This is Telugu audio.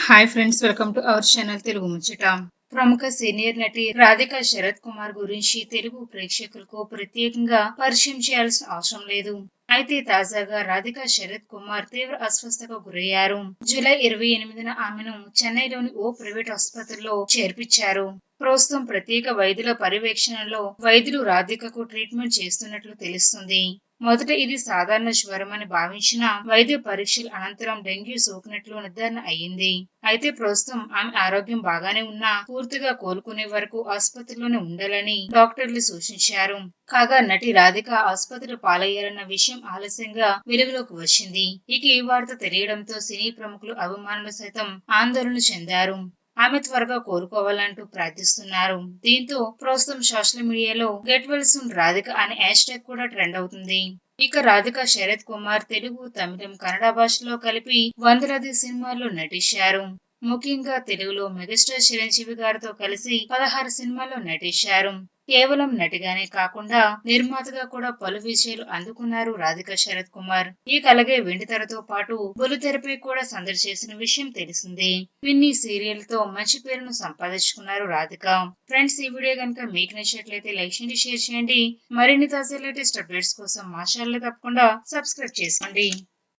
Hi friends, welcome to our channel Telugu ముచ్చట. ప్రముఖ సీనియర్ నటి రాధికా శరత్ కుమార్ గురించి తెలుగు ప్రేక్షకులకు ప్రత్యేకంగా పరిచయం చేయాల్సిన అవసరం లేదు. అయితే తాజాగా రాధికా శరత్ కుమార్ తీవ్ర అస్వస్థతకు గురయ్యారు. జూలై 28న ఆమెను చెన్నైలోని ఓ ప్రైవేట్ ఆసుపత్రిలో చేర్పించారు. ప్రస్తుతం ప్రత్యేక వైద్యుల పర్యవేక్షణలో వైద్యులు రాధికకు ట్రీట్మెంట్ చేస్తున్నట్లు తెలుస్తుంది. మొదట ఇది సాధారణ జ్వరం అని భావించిన వైద్య పరీక్షల అనంతరం డెంగ్యూ సోకినట్లు నిర్ధారణ అయ్యింది. అయితే ప్రస్తుతం ఆమె ఆరోగ్యం బాగానే ఉన్నా పూర్తిగా కోలుకునే వరకు ఆసుపత్రిలోనే ఉండాలని డాక్టర్లు సూచించారు. కాగా నటి రాధిక ఆసుపత్రి పాలయ్యారన్న విషయం ఆలస్యంగా వెలుగులోకి వచ్చింది. ఇక ఈ వార్త తెలియడంతో సినీ ప్రముఖులు, అభిమానులు సైతం ఆందోళన చెందారు. ఆమె త్వరగా కోలుకోవాలంటూ ప్రార్థిస్తున్నారు. దీంతో ప్రస్తుతం సోషల్ మీడియాలో గెట్ వెల్ సూన్ రాధిక అనే హ్యాష్ ట్యాగ్ కూడా ట్రెండ్ అవుతుంది. ఇక రాధికా శరత్ కుమార్ తెలుగు, తమిళం, కన్నడ భాషలో కలిపి వందలాది సినిమాల్లో నటించారు. ముఖ్యంగా తెలుగులో మెగాస్టార్ చిరంజీవి గారితో కలిసి 16 సినిమాల్లో నటించారు. కేవలం నటిగానే కాకుండా నిర్మాతగా కూడా పలు విజయాలు అందుకున్నారు రాధికా శరత్ కుమార్. ఇక అలాగే వెండితెరతో పాటు బుల్లితెరపై కూడా సందడి చేసిన విషయం తెలిసిందే. పిన్ని సీరియల్ తో మంచి పేరును సంపాదించుకున్నారు రాధిక. ఫ్రెండ్స్, ఈ వీడియో కనుక మీకు నచ్చినట్లయితే లైక్ చేయండి, షేర్ చేయండి. మరిన్ని తాజా లేటెస్ట్ అప్డేట్స్ కోసం మా ఛానల్ తప్పకుండా సబ్స్క్రైబ్ చేసుకోండి.